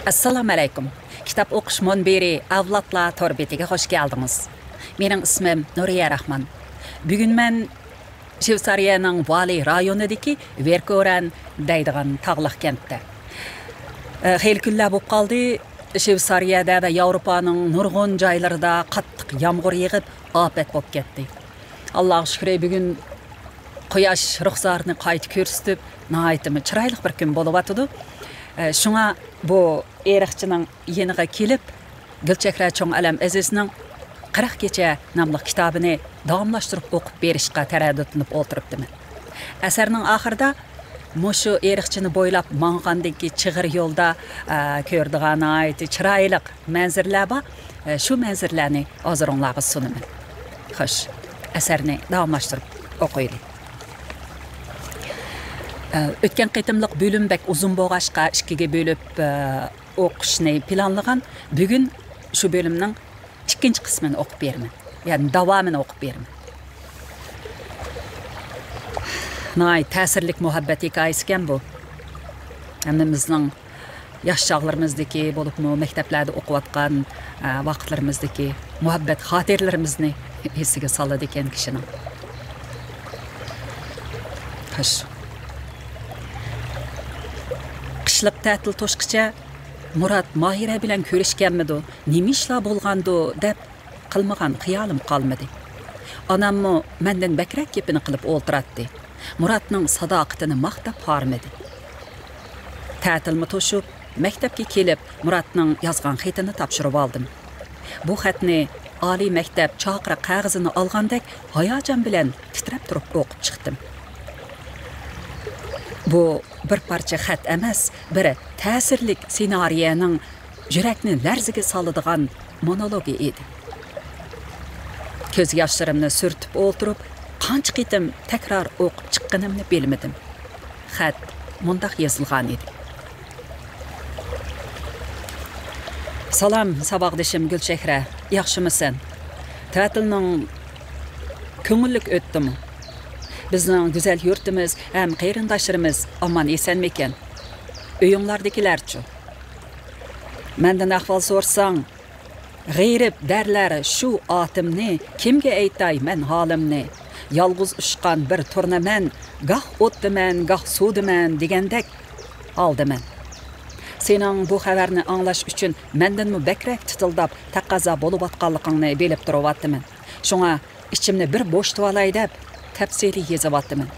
Assalamu alaykum. Kitap o'qish munbiri Avlodlar torbetiga hoş geldiniz. Mening ismim Nuriya Rahman. Bugun men Shveysariyaning Vali rayonidagi Verkoran deydigan tog'liq kentda. Xeyli kunlar bo'lib qoldi. Shveysariyada va Yevropaning nurg'un joylarida qattiq yomg'ir yig'ib, ofat bo'lib ketdi. Allohga shukr, bugun quyosh ruxsarni qayta ko'rsatib, nihoyatda chiroyli bir kun bo'lib o'tdi. Şuna bu Eriqchining yeniga kelib, Gulchehra Cho'ng Alam Azizning 40 kecha nomli kitobini davomlashtirib o'qib berishga taraddudlanib o'tiribdiman. Asarning oxirida mushu Eriqchini bo'ylab mang'andagi chig'ir yo'lda ko'rdigan chiroyli manzarlar bor. Shu manzarlarni hozirlarga sunaman. Xo'sh, asarni davomlashtirib o'qiylik. O'tgan qitimliq bölüm bek uzun bo'lg'ashqa ikkiga bo'lib o'qishni planlagan. Bugun shu bölümning ikkinchi qismini o'qib beraman. Ya'ni davomini o'qib beraman. Nay ta'sirlik muhabbat hikoyasi ekan bu. Hammamizning yosh chog'larimizdagi bo'libmi maktablarda o'qiyotgan vaqtlarimizdagi muhabbat xotirlarimizni esiga soladi ekan kishining. Xo'sh. Qishliq ta'til to'shqicha Murat Mahira bilan ko'rishganmidi? Nima ishlar bo'lgandi deb qilmagan xiyolim qolmadi. Onammi mendan bakrak gapini qilib o'ltiratdi. Muratning sadoqatini maqtab hormadi. Ta'tilni to'shib, maktabga kelib, Muratning yozgan xatini topshirib oldim. Bu xatni oliy maktab chaqira qog'ozini olgandek hayajon bilan titrab turib o'qib chiqdim. Bu bir parcha xat emas, bir ta'sirlik ssenariyaning yurakni larziga soladigan monologi edi. Ko'z yoshlarimni surtib o'tirib, qancha qitim takror o'qib chiqqanimni bilmadim. Xat mundaq yozilgan edi. Salom saboqdishim Gulchehra, yaxshimisan? Ta'tilning ko'ngillik o'tdimi? Bizning güzel yurtimiz hem qarindoshlarimiz aman esenmikan? Uyinglardagilarchi? Mendan ahvol so'rsang, g'ayrib darlari shu otimni kimga aytay men holimni? Yolg'iz ushqan bir turnaman, goh o'tdiman, goh suvdiman degandek oldiman. Sening bu xabarni anglash uchun mendanmi bakrak titildab taqozo bo'lib atganligingni bilib turibman. Shunga ichimni bir bo'shtib olay deb tafsili yezavatımın.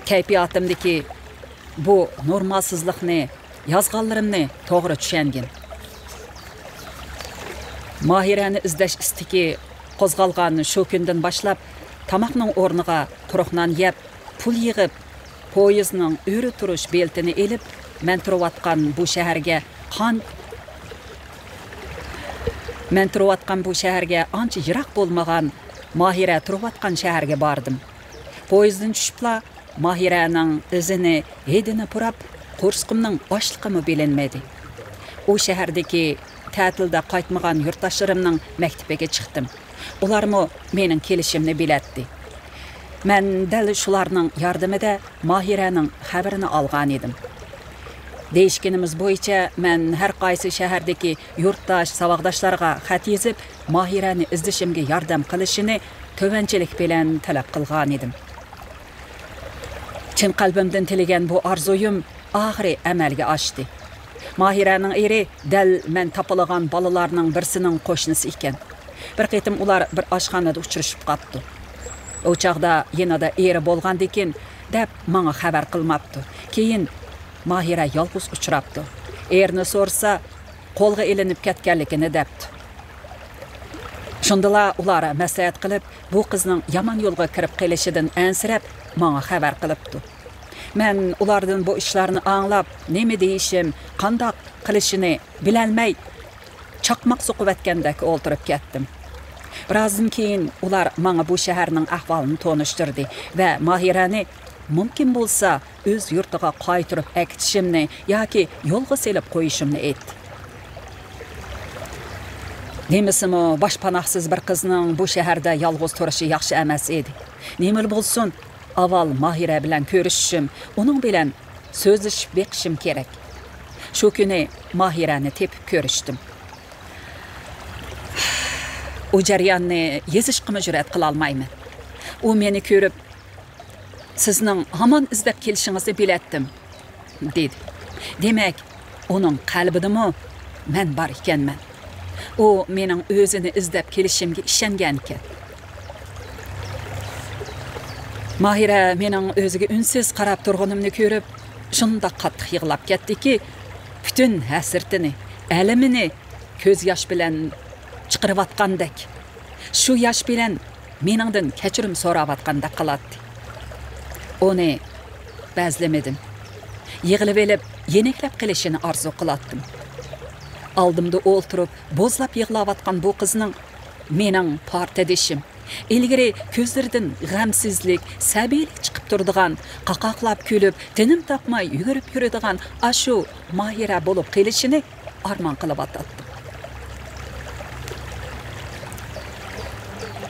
Kayfiyatimdeki bu normalsizlikni, yazganlarimni to'g'ri tushangin. Mahirani izlash istiki qo'zg'algan shu kundan boshlab tamoqning o'rniga quruqnan yeb, pul yig'ib, poyezdning o'ri turish beltini elib, men turayotgan bu shaharga ancha yiroq bo'lmagan Mahira turayotgan shaharga bordim. Poyezddan tushibla Mahiraning izini, hidini purab, Qo'rsqimning boshliqimi bilinmadi. U shahardagi ta'tilda qaytmagan yurtdoshlarimning maktabiga chiqdim. Ularmi mening kelishimni bilatdi. Men dal shularning yordamida Mahiraning xabarini olgan edim. Deyishkinimiz bo'yicha men har qaysi shahardagi yurtdosh saboqdoshlarga xat yozib, Mahirani izlashimga yordam qilishini tovanchilik bilan talab qilgan edim. Chin qalbimdan tilagan bu orzuyim oxiri amalga oshdi. Mahiraning eri dal men topilgan bolalarning birsining qo'shnisi ekan. Bir qitim ular bir oshxonada uchrashib qoldi. O chaqda yanada eri bo'lgandikin deb menga xabar qilmabdi. Keyin Mahira yolg'iz uchrabdi. Erni so'rsa, qo'lga ilinib ketganligini debdi. Shundala ular maslahat qilib, bu qizning yomon yo'lga kirib kelishidan ansirab, menga xabar qilibdi. Men ulardan bu ishlarni anglab, nima deyishim, qanday qilishini bilolmay, chaqmoq so'qivatgandek o'ltirib ketdim. Birozdan keyin ular menga bu shaharning ahvolini tanishtirdi va Mahirani mumkin bo'lsa o'z yurtiga qaytirib akitishimni yoki yo'lga selib qo'yishimni aytdi. Demisimi boshpanoqsiz bir qizning bu shaharda yolg'iz turishi yaxshi emas edi. Nima bo'lsin, avval Mahira bilan ko'rishishim, uning bilan so'zlashib beqishim kerak. Shu kuni Mahirani tepib ko'rishdim. O jarayonni yezishqimi jur'at qila olmayman. U meni ko'rib, sizning hamon izlab kelishingizni biletdim, dedi. Demak, uning qalbidami men bor ekanman. U mening o'zini izlab kelishimga ishongan ekan. Mahira mening o'ziga unsiz qarab turganimni ko'rib, shunda qattiq yig'lab ketdiki, bütün hasirtini, alamini ko'z yosh bilan chiqarayotgandek, shu yosh bilan meningdan kechirim so'rayotgandek qiladi. Uni bazlamadim. Yig'ilib elib, yeneklab qilishini arzu qilatdim. Aldımda o'ltirib, bo'zlab yig'layotgan bu qizning mening partadishim, ilgari ko'zlaridan g'amsizlik, sabiylik chiqib turadigan, qaqoqlab kulib, tinim topmay yugurib yuradigan ashu Mahira bo'lib qilishini armon qilib atdim.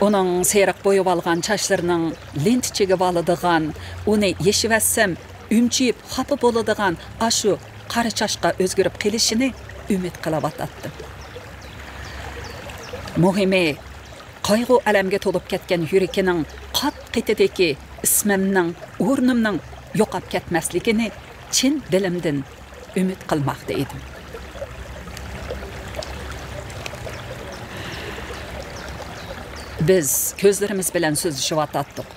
Onun seyrak boyub algan çaşlarının lentiçegi balıdığan, onu yeşivassam, ümçiyip xapı boladigan aşu qara çaşqa özgürüp qilishini ümit qilib atdim. Muhimi, qayg'u alamga to'lib ketgan yuragining qat-qetidagi ismimning, o'rnimning yo'qab ketmasligini chin dilimdan umid qilmoqda edim. Biz ko'zlarimiz bilan so'zlashib atdik.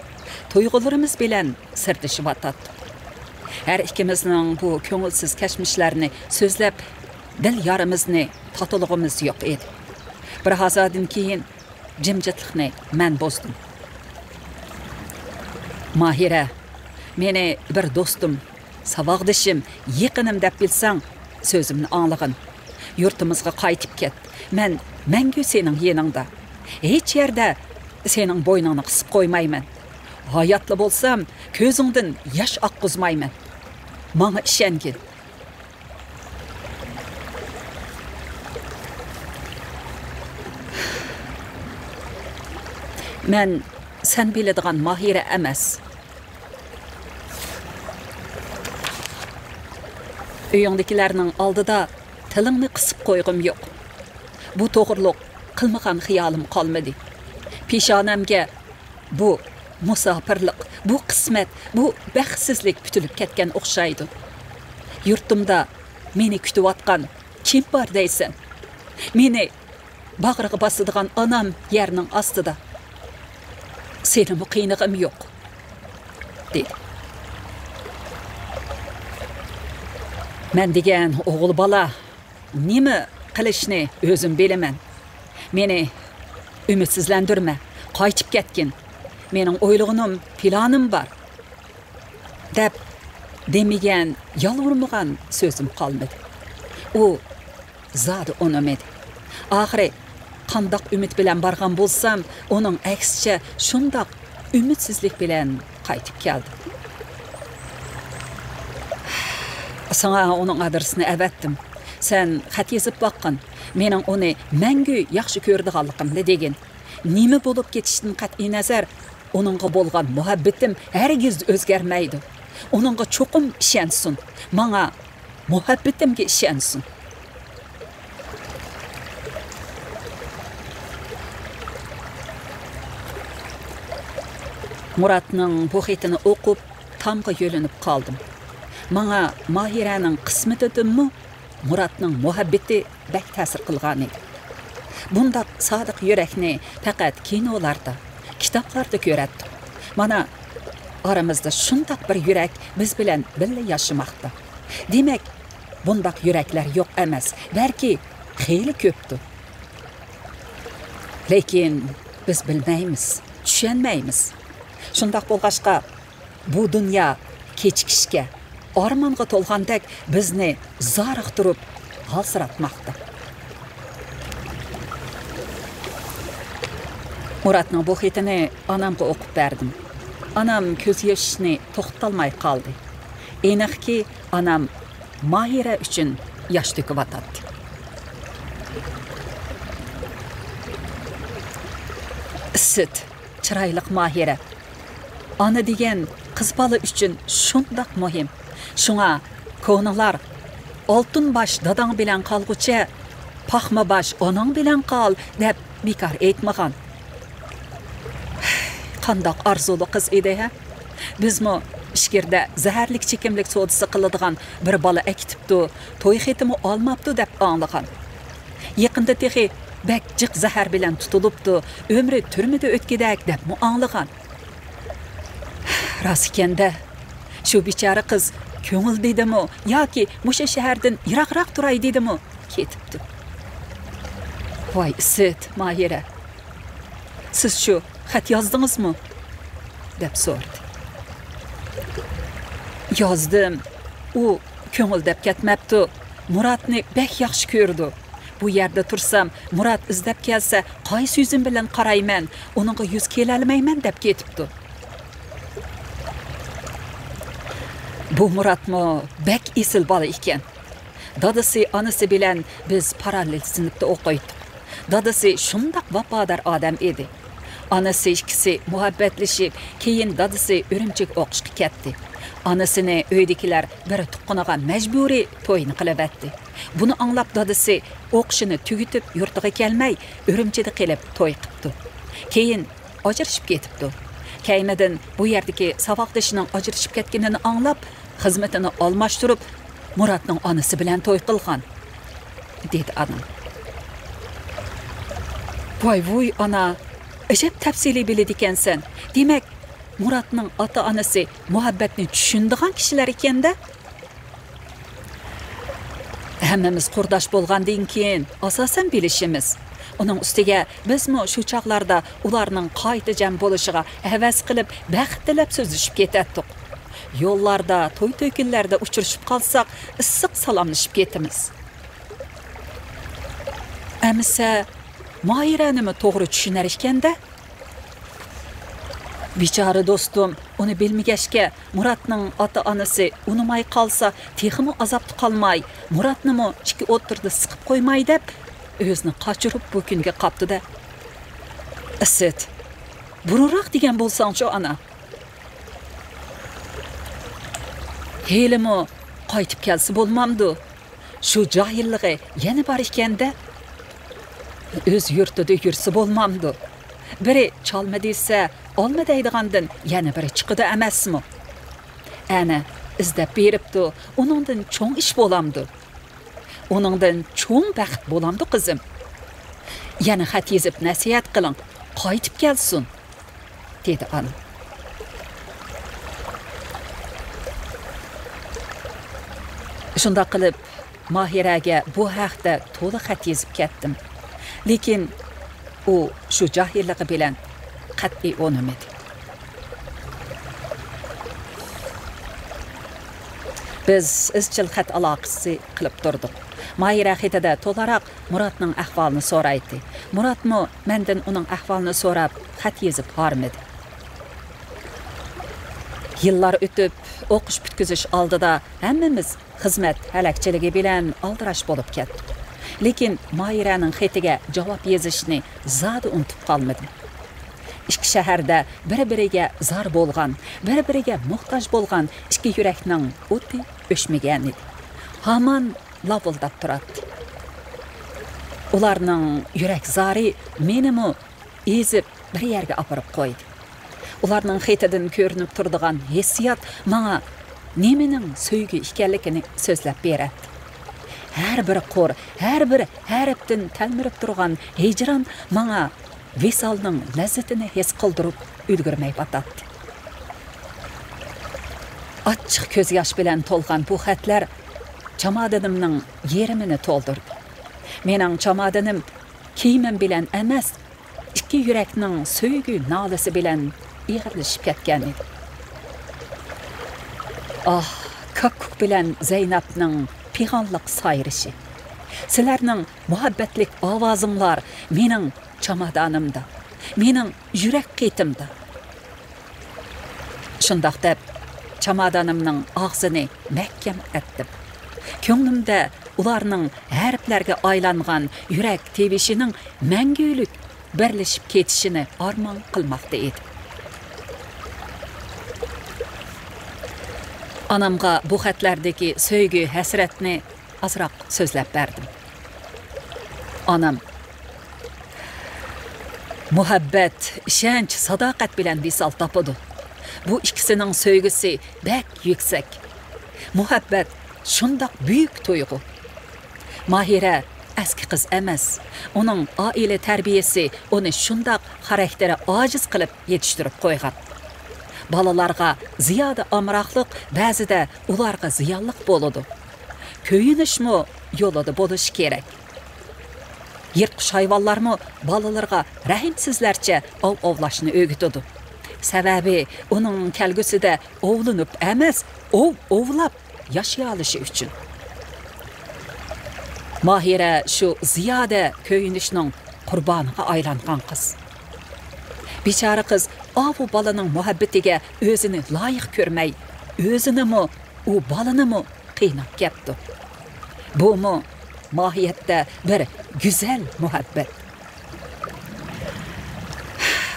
Tuyg'ularimiz bilan sirtishib atdik. Her ikimizning bu ko'ngilsiz kashmishlarni so'zlab dil yarimizni tatılığımız yo'q edi. Bir hazadin keyin jimjitlikni men bozdim. Mahira, meni bir do'stim, savog'dishim, yiqinim deb bilsang, so'zimni anglag'in. Yurtimizga qaytib ket. Men mangu sening yeningda. Hech yerda sening bo'yningni qisib qo'ymayman. Hayotli bo'lsam, ko'zingdan yosh oqqizmayman. Menga ishongin. Men sen biladigan Mahira emas. Uyingdagilarning oldida tilingni qisib qo'yg'im yo'q. Bu to'g'riliq qilmagan xiyolim qolmadi. Peshonamga bu musofirlik, bu qismat, bu baxtsizlik putilib ketgan o'xshaydi. Yurtimda meni kutayotgan kim bor deysan? Meni bag'riga bosadigan onam yerning ostida. Sening qiynig'im yo'q, dedi. Men degan o'g'il bola nima qilishni o'zim bilaman. Meni ümidsizlendirme, qaytib ketgin. Mening o'ylig'im, planim bor. Deb demigan, yolg'irmagan so'zim qolmadi. U zodi unamadi. Oxiri qandoq umid bilan borgan bo'lsam, uning aksicha shundoq umidsizlik bilan qaytib keldi. Sana uning adresini avatdim. Sen xat yozib boqqin. Mening uni mangu yaxshi ko'rdiganligimni degin. Nima bo'lib ketishdan qat'iy nazar, uningga bo'lgan muhabbatim hargiz o'zgarmaydi. Uningga cho'qim ishonsin, menga muhabbatimga ishonsin. Muratning bu xatini o'qib, tamga yo'linib qoldim. Menga Mahiraning qismatidanmi Muratning muhabbati bak ta'sir qilgan edi. Bunda sodiq yurakni faqat kinolarda, kitoblarda ko'ratdim. Mana aramizda shundoq bir yurak biz bilan birga yashamoqda. Demak, bundoq yuraklar yo'q emas, balki xeyli ko'pdir. Lekin biz bilmaymiz, tushunmaymiz. Shundoq bo'lg'achqa bu dunyo kechikishga, armonga to'lgandek bizni zoriqtirib g'alsiratmoqda. Muratning bu xatini onamga o'qib berdim. Onam ko'z yoshini to'xtatolmay qoldi. Aniqki, onam Mahira uchun yosh to'kib Sit, chiroyli Mahira. Ona degan qiz bola uchun shundoq muhim. Shunga ko'ngillar oltin bosh dadang bilan qolgucha paxma bosh onang bilan qol deb bekor aytmagan. Qandoq arzuli qiz edi ha? Bizmi ishkirda zaharlik chekimlik sodisi qiladigan bir bola akitibdi, to'y xetimi olmabdi deb anglagan. Yaqinda texi bak jiq zahar bilan tutilibdi, umri turmida o'tkidak deb anglagan. Rost ekanda, shu bechora qiz ko'ngil deydimi yoki musha shahardan yiroqroq turay deydimi ketibdi. Voy Isit, Mahira. Siz shu xat yozdingizmi? deb so'radi. Yozdim. U ko'ngil deb ketmabdi. Muratni bek yaxshi ko'rdi. Bu yerda tursam, Murat izlab kelsa, qaysi yuzim bilan qarayman, uningga yuz kelolmayman deb ketibdi. Bu Muratmi bek esil bola ekan. Dadasi onasi bilan biz parallel sinfda o'qiydik. Dadasi shundoq vafodor odam edi. Onasi ikkisi muhabbatlashib, keyin dadasi Urumchiga o'qishga ketdi. Onasini uydagilar bir tuqqaniga majburiy to'yini qilabatdi. Buni anglab dadasi o'qishini tugitib yurtiga kelmay, Urumchida qilib to'y qilibdi. Keyin ajrashib ketibdi. Keynidan bu yerdagi savoqdashining ajrashib ketganini anglab, xizmatini almashtirib, Muratning onasi bilan to'y qilgan, dedi onam. Voy ana, ajab tafsili biladi ekansan. Demak, Muratning ota-onasi muhabbatni tushundigan kishilar ekanda. Hammamiz qurdosh bo'lgandan keyin asosan bilishimiz. Uning ustiga bizmi shu chaqlarda ularning qayta jam bo'lishiga havas qilib, baxt tilab so'zlashib ketdik. Yo'llarda, to'y-to'ykinlarda uchrashib qolsak, issiq salomlashib ketamiz. Amsa Moiranimi to'g'ri tushunar ekanda? Bechora do'stim, uni bilmagashga Muratning ota-onasi unimay qolsa, texmi azobda qolmay, Muratnimi chiki o'tirdi siqib qo'ymay deb o'zini qochirib bu kunga qopdi-da. Isit, burunroq degan bo'lsang-chi ana. Helimi qaytib kelsa bo'lmamdi. Shu johilligi yana bor ekanda. O'z yurtida yursa bo'lmamdi. Biri chalma desa, olma deydigandan yana biri chiqidi emasmi? Ana izlab beribdi, uningdan cho'ng ish bo'lamdi. Uningdan cho'ng baxt bo'lamdi qizim. Yana xat yozib nasihat qiling, qaytib kelsin, dedi ona. Shunda qilib Mahiraga bu haqda to'liq xat yozib ketdim. Lekin u shu johilligi bilan qat'iy o'nimadi. Biz izchil xat aloqasi qilib turdik. Mahira xatida to'laroq Muratning ahvolini so'raydi. Muratmi mendan uning ahvolini so'rab xat yozib bormadi. Yillar o'tib, o'qish bitkizish oldida hammamiz xizmat halakchiligi bilan aldirash bo'lib ketdik. Lekin Mahiraning xatiga javob yozishni zodi unutib qolmadim. Ikki shaharda bir-biriga zar bo'lgan, bir-biriga muhtoj bo'lgan ikki yurakning o'ti o'chmagan edi. Hamon lavildab turadi. Ularning yurak zari menimi ezib bir yerga olib qo'ydi. Ularning xatidan ko'rinib turadigan hissiyot menga nemining sevgi ekanligini so'zlab beradi. Har bir qo'r, har bir harfdan talmirib turgan hijron menga visolning lazzatini his qildirib ulgurmay batadi. Ochiq ko'z yosh bilan to'lgan bu xatlar chamadonimning yerimini to'ldirdi. Mening chamadonim kiyimim bilan emas, ikki yurakning sevgi nolasi bilan ig'irlashib ketgan edi. Kakkuk bilan Zaynabning pig'onliq sayrishi. Sizlarning muhabbatlik ovozinglar mening chamadonimda, mening yurak qitimda. Shundoq deb chamadonimning og'zini mahkam etdim. Ko'nglimda ularning harflarga aylangan yurak tebishining mangulik birlashib ketishini armon qilmoqda edi. Anamga bu xatlardagi sevgi hasratni azroq so'zlab berdim. Anam muhabbat, ishonch, sadoqat bilan visol topadi. Bu ikkisining sevgisi bak yuksak. Muhabbat shundoq buyuk tuyg'u. Mahira eski qiz emas. Uning oila tarbiyasi uni shundoq xarakteri ojiz qilib yetishtirib qo'ygan. Balalarga ziyoda amroqlik ba'zida ularga ziyonliq bo'ladi. Ko'yinishmi yo'lida bo'lishi kerak. Yirtqich hayvonlarmi balalarga rahimsizlarcha ovlashni o'rgatadi. Sababi uning kelgusida ovlanib emas, ovlab yashay olishi uchun. Mahira shu ziyoda ko'yinishning qurboniga aylangan qiz. Bechora qiz bu balaning muhabbatiga o'zini loyiq ko'rmay, o'zinimi, u balanimi qiynab ketdi. Bu mohiyatda bir go'zal muhabbat.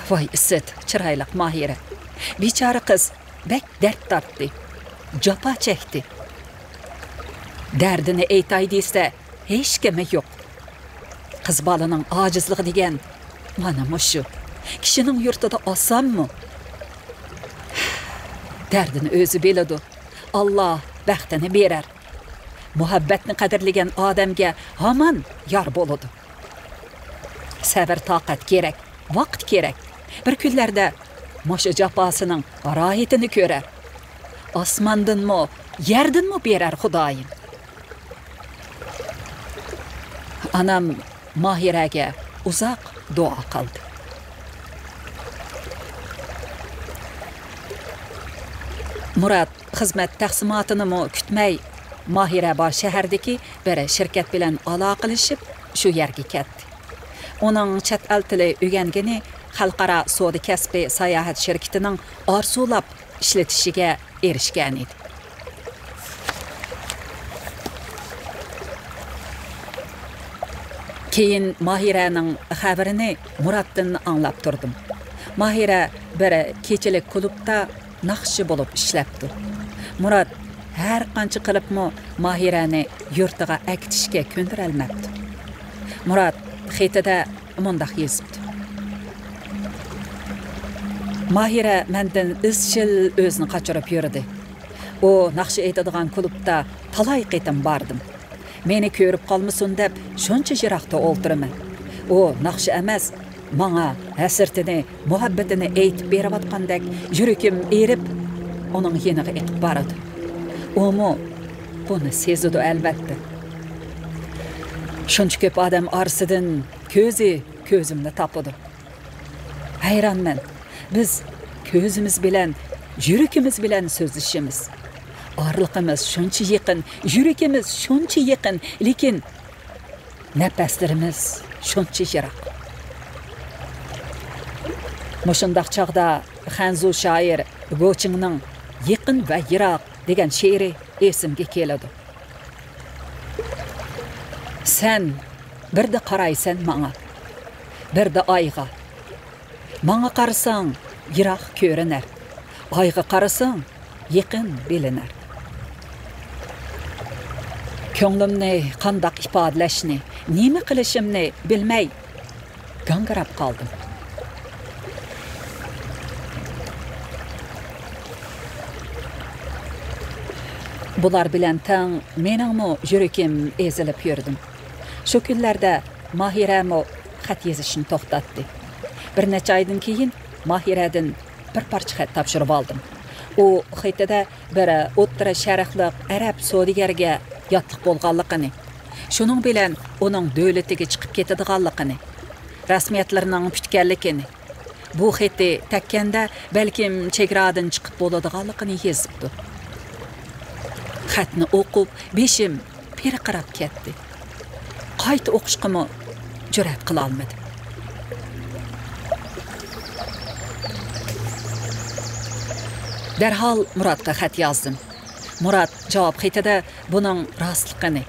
Voy isit, chiroyli Mahira. Bechora qiz bek dard tortdi, jafo chekdi. Dardini aytay desa, hech kimi yo'q. Qiz balaning ojizligi degan mana shu. Kishining yurtida osonmi? Dardini o'zi biladi. Alloh baxtini berar. Muhabbatni qadrlagan odamga hamon yor bo'ladi. Sabr, toqat kerak, vaqt kerak. Bir kunlarda mosha jafosining rohitini ko'rar. Osmondanmi, yerdanmi berar Xudoyim. Anam Mahiraga uzoq duo qildi. Murat xizmat taqsimotini kutmay Mahira bor shahardagi bir shirkat bilan aloqalashib shu yerga ketdi. Uning chet el tili o'rgangani xalqaro savdo kasbi sayohat shirkatining orsulab ishlatishiga erishgan edi. Keyin Mahiraning xabarini Muratdan anglab turdim. Mahira bir kechilik klubda naqshi bo'lib ishlabdi. Murat har qancha qilibmi Mahirani yurtiga aktishga ko'ndirolmabdi. Murat xetida mundaq yozibdi. Mahira mendan izchil o'zini qochirib yurdi. U naqshi aytadigan klubda talay qitim bordim. Meni ko'rib qolmasin deb shuncha jiroqda o'ldiraman. U naqshi emas, menga hasratini, muhabbatini aytib berayotgandek yuragim erib, uning yeniga etib boradi. Umu buni sezadi albatta. Shuncha ko'p odam orasidan ko'zimni topadi. Hayronman. Biz ko'zimiz bilan, yuragimiz bilan so'zlashimiz. Orliqimiz shuncha yaqin, yuragimiz shuncha yaqin, lekin nafaslarimiz shuncha yiroq. Mushundaq chaqda Xanzu shoir Gochingning yaqin va yiroq degan she'ri esimga keladi. Sen birda qaraysan menga, birda oyga. Menga qarasang yiroq ko'rinar, oyga qarasang yaqin bilinar. Ko'nglimni qandoq ifodalashni, nima qilishimni bilmay gangirab qoldim. Bular bilan tang meningmi yuragim ezilib yurdim. Shu kunlarda Mahiramo xat yozishni to'xtatdi. Bir necha oydan keyin Mahiradan bir parcha xat topshirib oldim. U xatida bir o'ttira sharqliq arab savdogarga yotliq bo'lganligini, shuning bilan uning davlatiga chiqib ketadiganligini, rasmiyatlarning kutganligini, bu xatni takkanda balkim chegaradan chiqib bo'ladiganligini yozibdi. Xatni o'qib, beshim perqirab ketdi. Qayta o'qishqimi jur'at qila olmadim. Darhol Muratga xat yozdim. Murat javob xatida buning rostligini,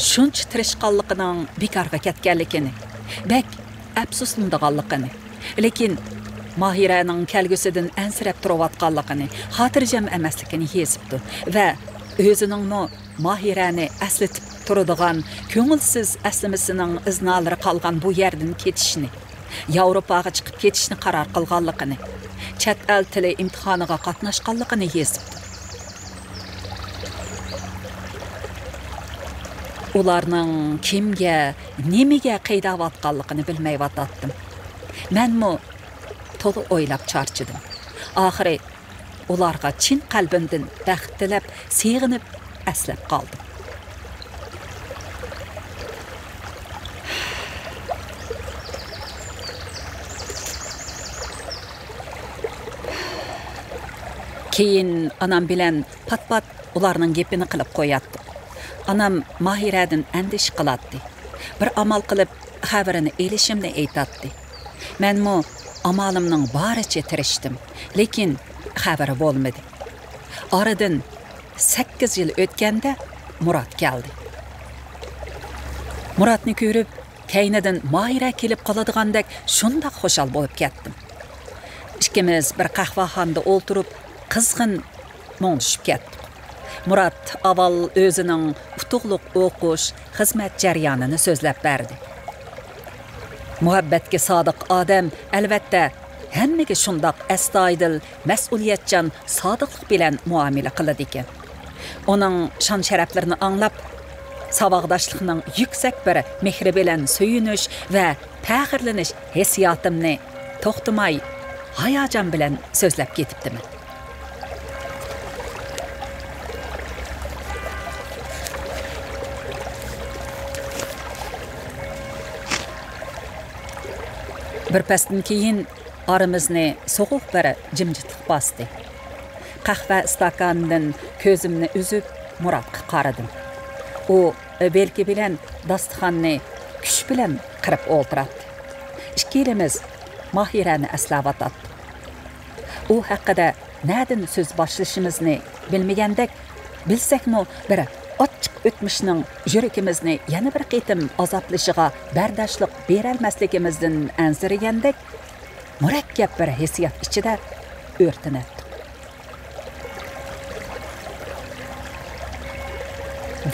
shuncha tirishqanligining bekorga ketganligini, bak afsuslanadiganligini, lekin Mahiraning kelgusidan ansirab turayotganligini, xotirjam emasligini yozibdi va o'zining Mahirani aslatib turadigan ko'ngilsiz aslimisining iznalari qolgan bu yerdan ketishni, Yevropaga chiqib ketishni qaror qilganligini, chet el tili imtihoniga qatnashganligini yezibdi. Ularning kimga, nimaga qaydayotganligini bilmayotdim. Menmi to'liq o'ylab charchadim. Oxiri ularga chin qalbimdan baxt tilab, seg'inib aslab qoldim. Keyin anam bilan pat-pat ularning gapini qilib qo'yatdi. Anam Mahiradan andish qilatdi. Bir amal qilib xabarini elishimni aytatdi. Menmi amalimning boricha tirishdim, lekin xabari bo'lmadi. Oradan 8 yil o'tganda Murat keldi. Muratni ko'rib, kaynidan Mahira kelib qoladigandek shundoq xushal bo'lib ketdim. Ikkimiz bir qahvaxonada o'ltirib, qizg'in mo'ngishib ketdik. Murat avval o'zining utuqliq o'qish, xizmat jarayonini so'zlab berdi. Muhabbatga sodiq odam albatta hammaga shundoq astoydil, mas'uliyatchan sodiqlik bilan muomala qiladi ekan. Uning shon sharaflarini anglab, savog'doshlikning yuksak bir mehri bilan suyunish va faxrlanish hissiyotimni to'xtamay, hayajon bilan so'zlab ketibdiman. Bir pasdan keyin oramizni so'g'uq bir jimjitlik bosdi. Qahva stakanidan ko'zimni uzib Muratga qaradim. U belki bilan dasturxonni kuch bilan qirib o'ltiradi. Ikkimiz Mahirani aslavatdi. U haqida nadan so'z boshlashimizni bilmagandek, bilsakmi bir ochiq o'tmishning yuragimizni yana bir qitim azoblashiga bardoshlik berolmasligimizdan ansiragandek, murakkab bir hissiyot ichida o'rtanadi.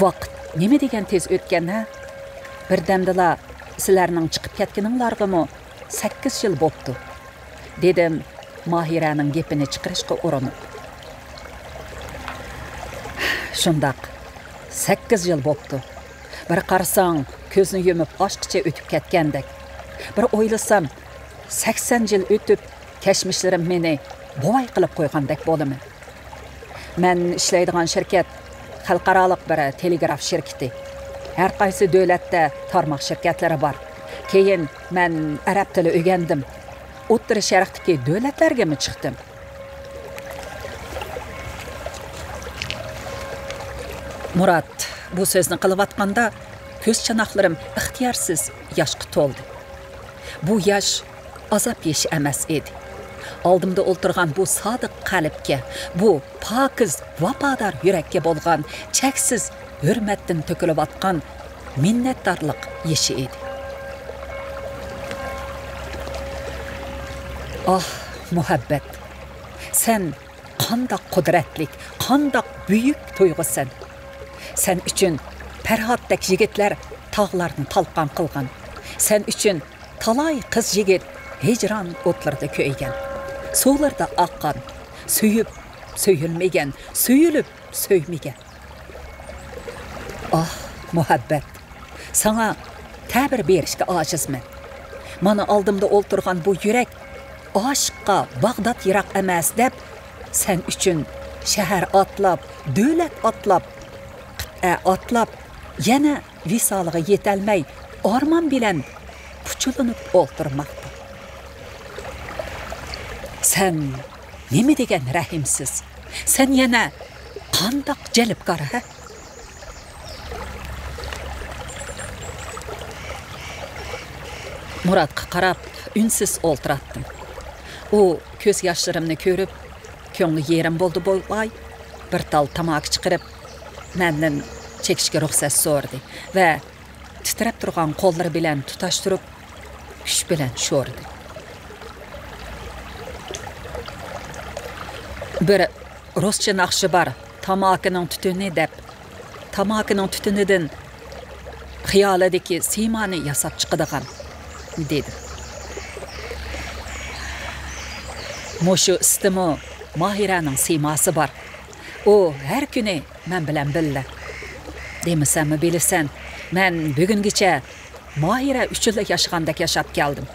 Vaqt nima degan tez o'tganda, birdamdala sizlarning chiqib ketganinglargami 8 yil bo'pti, dedim Mahiraning gapini chiqarishga urinib. Shundoq 8 yil bo'pti. Bir qarasang, ko'zni yumib oshqicha o'tib ketgandek. Bir o'ylasam, 80 yil o'tib, kashmishlarim meni bo'vay qilib qo'ygandek bo'laman. Men ishlaydigan shirkat xalqaroliq bir telegraf shirkati. Har qaysi davlatda tarmoq shirkatlari bor. Keyin men arab tili o'rgandim. O'rta Sharqdagi davlatlarga mi chiqdim? Murat bu so'zni qilayotganda ko'z chanoqlarim ixtiyorsiz yoshga to'ldi. Bu yosh azob yesh emas edi. Oldimda o'ltirgan bu sodiq qalbga, bu pokiz, vafodor yurakka bo'lgan cheksiz hurmatdan to'kilayotgan minnatdorlik yeshi edi. Ah, muhabbat. Sen qandoq qudratlik, qandoq buyuk tuyg'usan. Sen uchun Farhoddak yigitlar tog'larni talqon qilgan. Sen uchun talay qiz yigit hijron o'tlarida ko'ygan. Suvlarda oqqan, suyib, suyulmagan, suyulib, suymagan. Ah, muhabbat. Sana ta'bir berishga ojizman. Mana oldimda o'ltirgan bu yurak aşqqa Bag'dod yiroq emas deb, sen uchun shahar otlab, davlat otlab, qit'a otlab, yana visoliga yetolmay ormon bilan puchulinib o'ltirmoqda. Sen nima degan rahimsiz? Sen yana qandoq jalbkor, ha? Muratga qarab unsiz o'ltiratdim. U ko'z yoshlarimni ko'rib, ko'ngli yerim bo'ldi bo'lmay, bir tal tamoq chiqarib, mendan chekishga ruxsat so'radi va titrab turgan qo'llari bilan tutashtirib, kuch bilan sho'rdi. Bir ruscha naqshi bor, tamoqining tutuni deb, tamoqining tutunidan xiyolidagi siymoni yasab chiqadigan dedi. Mushu istimi Mahiraning siymosi bor. O har kuni men bilan billa. Demasammi bilasan, men bugungacha Mahira uchun yashagandek yashab keldim.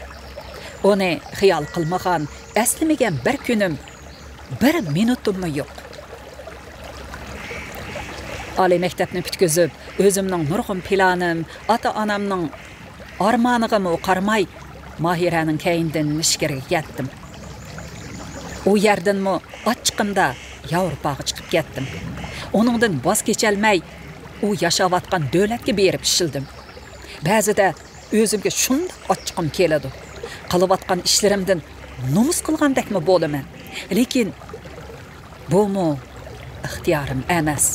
Uni xiyol qilmagan, aslimigan bir kunim, bir minutummi yo'q. Oliy maktabni bitkizib, o'zimning nurg'un planim, ota-onamning armoniga qarmay Mahiraning kayindan ishga ketdim. U yerdanmi ochiqimda Yevropaga chiqib ketdim. Oningdan voz kecholmay, u yashayotgan davlatga berib ishildim. Ba'zida o'zimga shunday ochiqim keladi. Qilayotgan ishlarimdan nomus qilgandekmi bo'laman. Lekin bu ixtiyorim emas.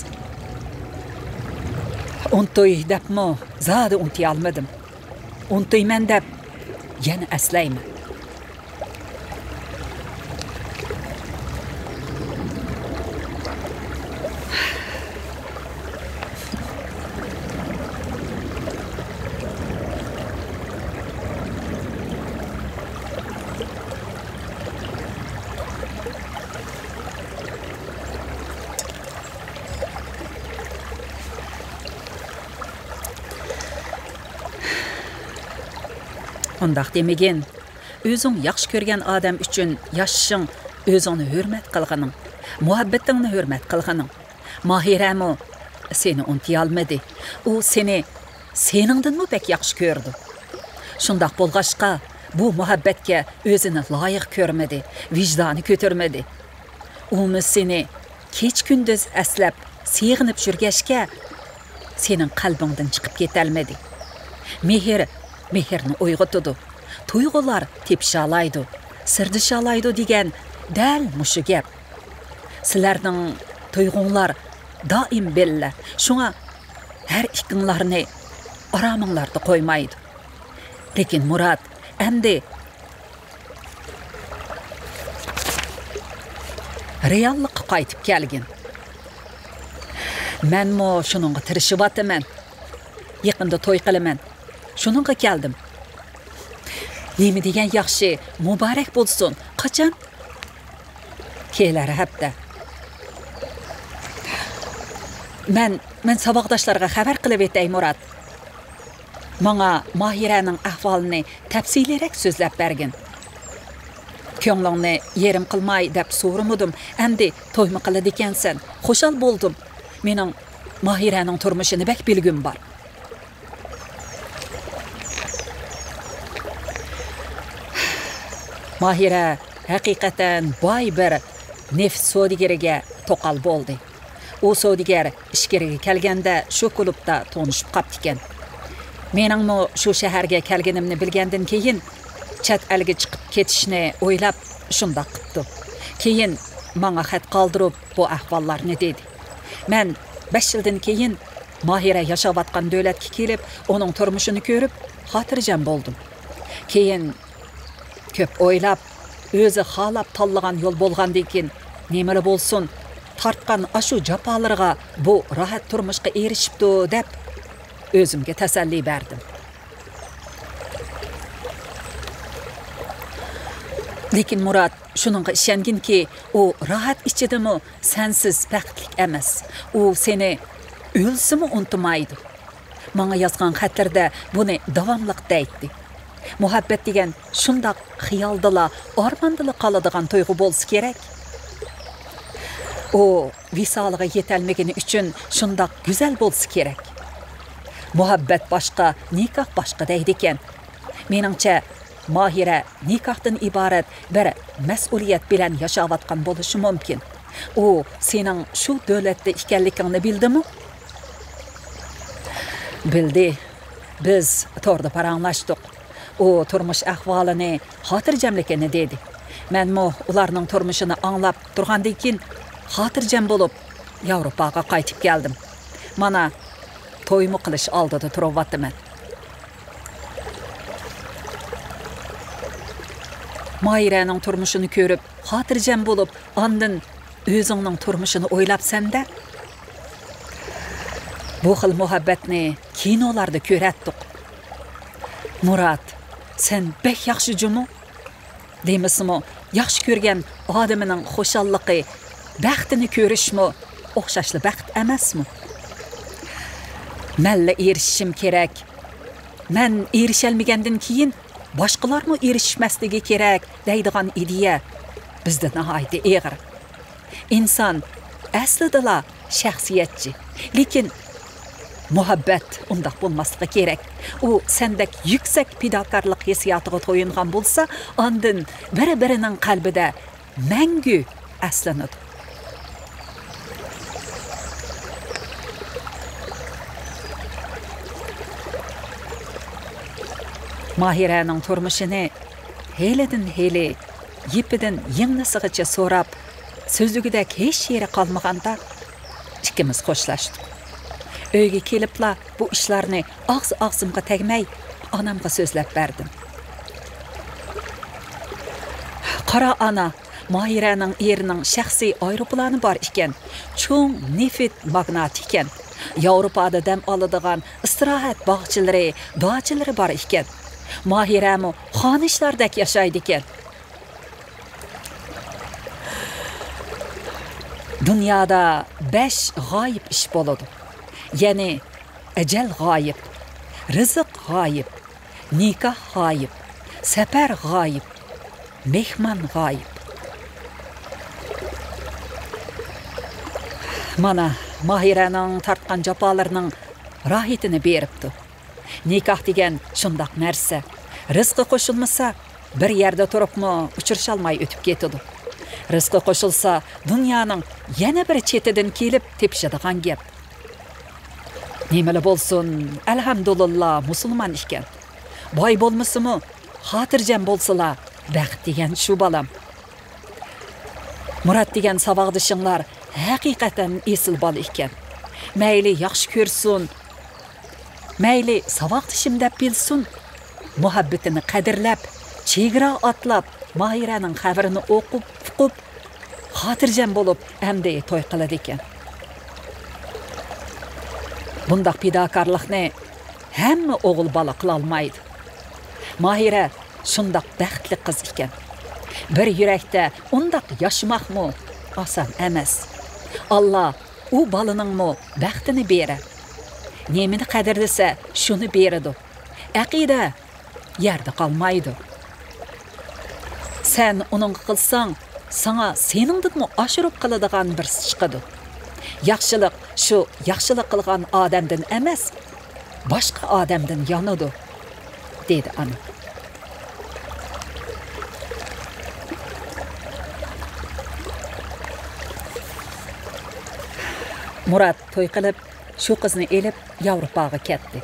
Untoy debmi, zodi unutay olmadim. Untayman deb yana aslayman. Undaq demegin, o'zing yaxshi ko'rgan odam uchun yashashing, o'zingni hurmat qilganing, muhabbatingni hurmat qilganing. Mahirami seni unutay olmadi. U seni seningdanmi pek yaxshi ko'rdi. Shundaq bo'lg'achqa, bu muhabbatga o'zini loyiq ko'rmadi, vijdoni ko'tarmadi. U seni kech kunduz aslab, seg'inib yurgashga sening qalbingdan chiqib ketolmadi. Mehrni uyg'otdi. Tuyg'ular tepshalaydi, sirdishalaydi degan dal mushu gap. Sizlarning tuyg'unglar doim bella. Shunga har ikkinglarni araminglarda qo'ymaydi. Lekin Murad, endi reallikqa qaytib kelgin. Menmi shuningga tirishyapman. Yaqinda to'y qilaman. Shuningga keldim. Nima degan yaxshi, muborak bo'lsin. Qachon? Kelar hafta. Men saboqdoshlarga xabar qilib etay Murad. Menga Mahiraning ahvolini tafsilroq so'zlab bergin. Ko'nglingni yerim qilmay deb so'ramadim. Endi to'ymi qiladi ekansan. Xushal bo'ldim. Mening Mahiraning turmushini bek bilgim bor. Mahira haqiqatan boy bir neft sodigiriga to'qal bo'ldi. U sodigar ishkiriga kelganda shu klubda tanishib qopti ekan. Meningmi shu shaharga kelganimni bilgandan keyin chet elga chiqib ketishni o'ylab shundoq qildi. Keyin menga xat qoldirib bu ahvollarni dedi. Men 5 yildan keyin Mahira yashayotgan davlatga kelib, uning turmushini ko'rib, xotirjam bo'ldim. Keyin ko'p o'ylab, o'zi xalab tanlagan yo'l bo'lgandan keyin nima bo'lsin, tartgan ashu jafolarga bu rohat turmushga erishibdi deb o'zimga tasalli berdim. Lekin Murad, shuningga ishonginki, u rohat ichidami sensiz baxtli emas. U seni o'lsimi unutmaydi. Menga yozgan xatlarda buni davomli deydi. Muhabbat degan shundoq xiyolda, armandala qoladigan tuyg'u bo'lsa kerak. O visoliga yetalmagani uchun shundoq go'zal bo'lsa kerak. Muhabbat boshqa, nikoh boshqa deydi ekan. Meningcha Mahira nikohdan iborat bir mas'uliyat bilan yashayotgan bo'lishi mumkin. U sening shu davlatda ekanligingni bildimi? Bildi. Biz to'g'ri paranglashdik. O turmush ahvolini, xotirjamligini dedi. Menmi ularning turmushini anglab turgandan keyin xotirjam bo'lib Yevropaga qaytib keldim. Mana to'ymi qilish oldida turyapman. Mahiraning turmushini ko'rib, xotirjam bo'lib, ondan o'zingning turmushini o'ylabsan-da. Bu xil muhabbatni kinolarda ko'ratdik. Murat, sen bek yaxshi jumu? Demisimi, yaxshi ko'rgan odamining xo'shalliqi, baxtini ko'rishmi, o'xshashli baxt emasmi? Malla erishishim kerak. Men erishalmagandan keyin boshqalarmi erishmasligi kerak deydigan ideya bizda nihoyat og'ir. Inson aslida shaxsiyatchi, lekin muhabbat undaq bo'lmasligi kerak. U sendek yuksak fidokorlik hissiyotiga to'yingan bo'lsa, ondan bir-birining qalbida mangu aslanadi. Mahiraning turmushini heylidan heyli, yipidan yingnisigacha so'rab, so'zligidek hech yeri qolmaganda ikkimiz qo'shlashdik. Uyga kelibla bu ishlarni og'zimga tegmay onamga so'zlab berdim. Qara ana, Mahiraning erining shaxsiy aeroplani bor ekan, cho'ng nefit magnat ekan. Yevropada dam oladigan istirohat bog'chilari, do'chilari bor ekan. Mahiramu xonishlardek yashaydi ekan. Dunyoda 5 g'oyib ish bo'ladi. Ya'ni ajal g'oyib, rizq g'oyib, nikoh g'oyib, safar g'oyib, mehmon g'oyib. Mana Mahiraning tartgan jafolarining rohitini beribdi. Nikoh degan shundoq narsa. Rizqi qo'shilmasa, bir yerda turibmi uchrasholmay o'tib ketadi. Rizqi qo'shilsa, dunyoning yana bir chetidan kelib tepishadigan gap. Nimali bo'lsin, alhamdulillah musulmon ekan. Boy bo'lmasimi, xotirjam bo'lsalar, baxt degan shu balam. Murat degan saboqdishinglar haqiqatan esil bola ekan. Mayli yaxshi ko'rsin, mayli saboqdishim deb bilsin, muhabbatini qadrlab, chegara otlab, Mahiraning xabarini o'qib, xotirjam bo'lib, hamda to'y qiladi ekan. Bundaq fidokorlikni hamma o'g'il bola qila olmaydi. Mahira shundoq baxtli qiz ekan. Bir yurakda undaq yashmoqmi oson emas. Alloh u balaning baxtini beradi. Nemini qadrlasa, shuni beradi. Aqida yerda qolmaydi. Sen uning qilsang, sana seningdinmi oshirib qiladigan bir chiqadi. Yaxshilik shu yaxshilik qilgan odamdan emas, boshqa odamdan yonadi, dedi ana. Murat to'y qilib, shu qizni elib Yevropaga ketdi.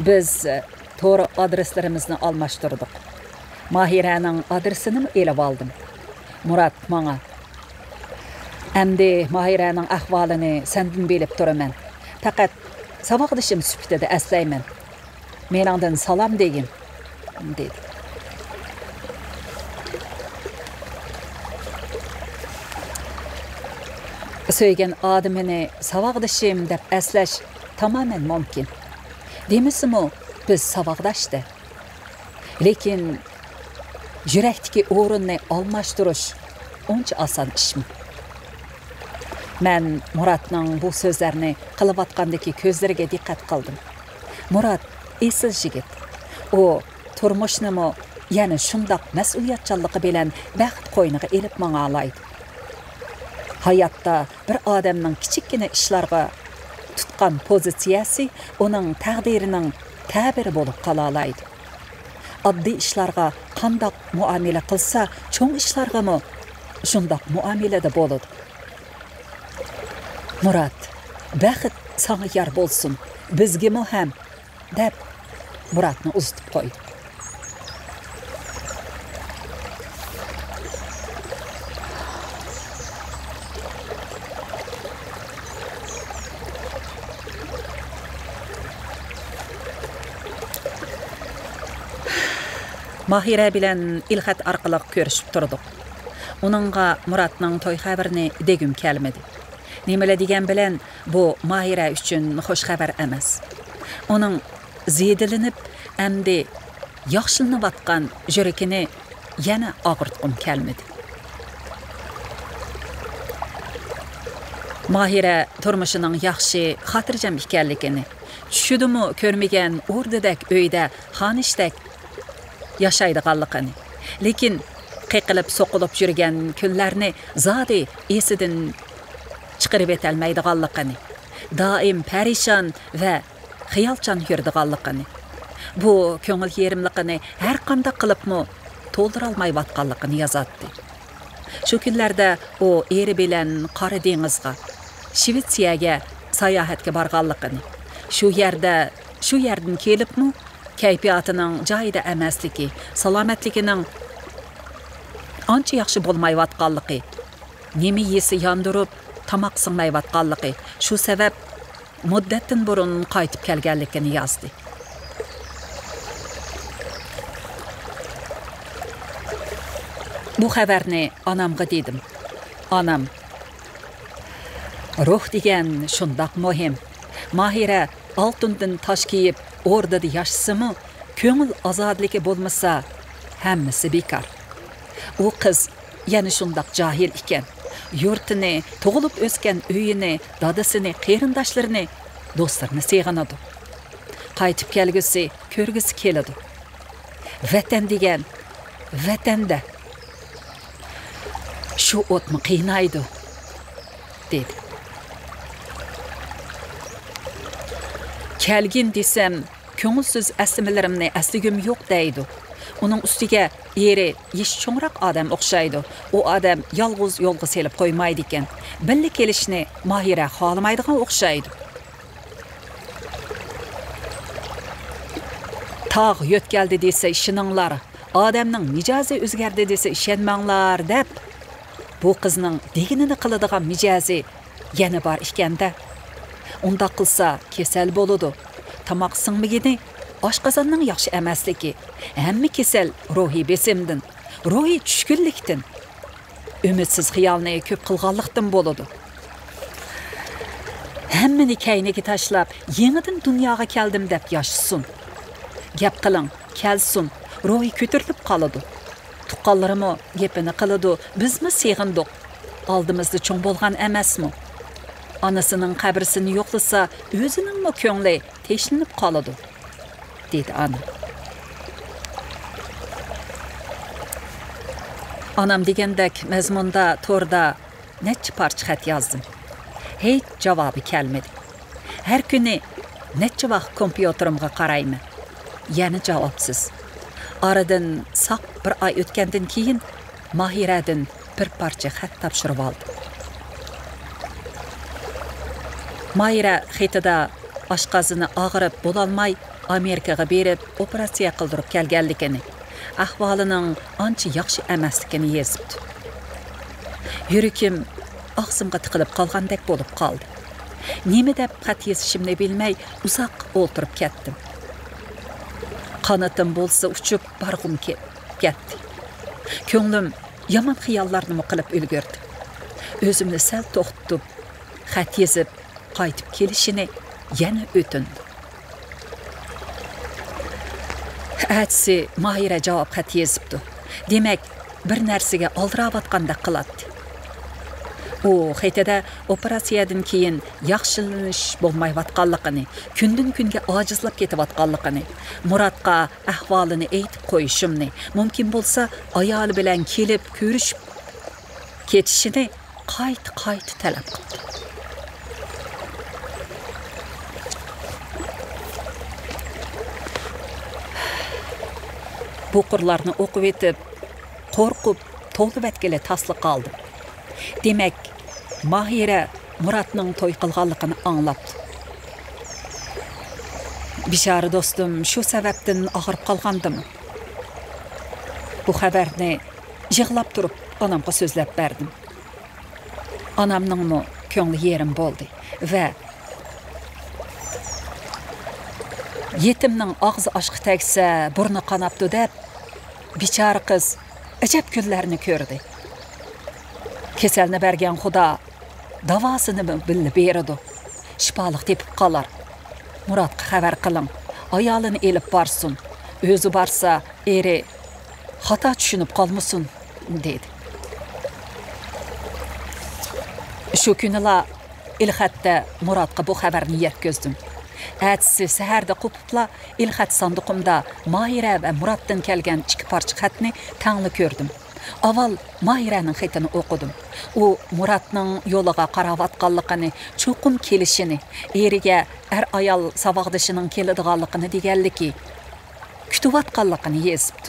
Biz to'g'ri adreslarimizni almashtirdik. Mahiraning adresini elib oldim. Murat menga: "Endi Mahiraning ahvolini sendan bilib turaman. Faqat saboqdishim sifatida aslayman. Meningdan salom degin", dedi. Söygen adamini saboqdishim deb aslash tamamen mumkin. Demisimi, biz saboqdashdi. Lekin yurakdagi o'rinni almashtirish uncha oson ishmi? Men Muratning bu so'zlarini qilayotgandagi ko'zlariga diqqat qildim. Murat esil yigit. U turmushnimi yana shundoq mas'uliyatchanligi bilan baxt qo'yniga elib mang'alaydi. Hayotda bir odamning kichikkina ishlarga tutgan pozitsiyasi uning taqdirining ta'biri bo'lib qola oladi. Oddiy ishlarga qandoq muomala qilsa, cho'ng ishlarga shundoq muomalada bo'ladi. Murat, baxt sana yor bo'lsin, bizga ham, deb Muratni uzitib qo'ydi. Mahira bilan ilxat orqali ko'rishib turdik. Uningga Muratning to'y xabarini degim kelmadi. Немеле дигән белән, бу Маһира өчен хош хәбәр эмас. Оның зейдилинеп, әмди яхшылынып аткан жүрекене яна агырткым келмеді. Маһира turmuşының яхшы, хатırjam икәнлегене, түшүдүмү көрмеген урдыдак өйдә хаништак яшайдыганлыгын. Лекин кыйкылып соқылып жүргән күнләрне зады есидин чыгарып этелмәйдиганлыгын. Даим пәришан ва хыялчан йөрдіганлыгын. Бу көңіл yerimliqini һәр кандай кылыпмы толдыра алмай батканлыгын язатты. Шу күнләрдә о ери белән Кара деңизгә, Швециягә саяхәткә барганлыгын. Шу ярдан келипме кайфиятының җайда әмәслеге, саламатлыгының анча яхшы булмай ватканлыгы, неме есе яндырып, тамак сыңмай ватканлыгы, шу сәбәп муддаттан бурын кайтып келгәнлеген язды. Бу хәбәрне анамга дидим. Анам, рух дигән шундак мөһим. Маһира алтындан таш киеп, ордада яшсымы, көңіл азадлыгы булмаса, һәммәсе бекар. У кыз яны шундак жахил икән. Йортыны, тугылып өскән өйене, дадысыны, кырындашларыны, достарны сыйганады. Кайтып келгесе, көргесе келеді. Ватан дигән, ватанда шу отмы кыйнайды, dedi. Kelgin desem, көңілсіз әсімілерімні әсігім yok deydi. Onun üstüge eri iş çoğrak adam okşaydı. O adam yalğız yolga selip koymaydı iken. Belli kelişini Maһира xalamaydıgan okşaydı. Tağ yöt geldi dese işininglar, adamның mijazi o'zgardi dese ishonmanglar deb, bu qizning deginini qiladigan mijazi yana bor ekanda. Unda qilsa kesal bo'ladi. Tamoq singmigini oshqozonning yaxshi emasligi, hamma kesal ruhiy besimdan, ruhiy tushkunlikdan, umidsiz xiyolni ko'p qilganlikdan bo'ladi. Hammani kayniga tashlab, yangidan dunyoga keldim deb yashsin. Gap qiling, kelsin, ruhi ko'tarilib qoladi. Tuqqanlarimi gapini qiladi, bizmi seg'indik. Oldimizda cho'ng bo'lgan emasmi? Anasının qabrisini yo'qlasa, o'zining ko'ngli teshlinib qoladi, dedi ana. Anam degandek mazmunda to'rda necha parcha xat yozdim. Hech javobi kelmadi. Har kuni necha vaqt kompyuterimga qarayman. Yana javobsiz. Aradan saq bir oy o'tgandan keyin Maһираdan bir parcha xat topshirib oldim. Maһира xetida oshqozini og'rib bo'lolmay Amerikaga berib operatsiya qildirib kelganligini, ahvolining ancha yaxshi emasligini yozibdi. Yuragim og'zimga tiqilib qolgandek bo'lib qoldi. Nima deb xat yozishimni bilmay uzoq o'tirib ketdim. Qanotim bo'lsa uchib barg'um ketdi. Ko'nglim yomon xiyollarni qilib ulgurdi. O'zimni sal to'xtatib, xat yozib qaytib kelishini yana o'tindi. Atsi Maһира javob xat yozibdi. Demak, bir narsaga oldirayotgandek qiladi. U xetida operatsiyadan keyin yaxshilanish bo'lmayotganligini, kundan kunga ojizlab ketayotganligini, Muratga ahvolini aytib qo'yishimni, mumkin bo'lsa ayoli bilan kelib ko'rishib ketishini qayt talab qildi. Bu qurlarni o'qib etib, qo'rqib, to'lib etkili tasli qoldim. Demak, Maһира Muratning to'y qilganligini anglabdi. Bishara do'stim shu sababdan og'rib qolgandimi? Bu xabarni yig'lab turib onamga so'zlab berdim. Onamningmi ko'ngli yerim bo'ldi va yetimning og'zi oshqi tegsa, burni qanabdi deb bichora qiz ajab kunlarni ko'rdi. Kesalni bergan Xudo davosini bilib beradi. Shifoliq tepib qolar. Muratga xabar qiling. Ayolini elib borsin. O'zi borsa, eri xato tushunib qolmasin, dedi. Shu kunila ilxatda Muratga bu xabarni yetkazdim. Әтісі сәһәрді қопыпла ilxat sandıqımda Mahira və Muratdan kelgan 2 parça xatni tangli ko'rdim. Avval Mahiraning xatini o'qidim. U Muratning yo'liga qaratganligini, cho'qim kelishini, eriga ayol savog'dishining keladiganligini deganligi, kutayotganligini yozibdi.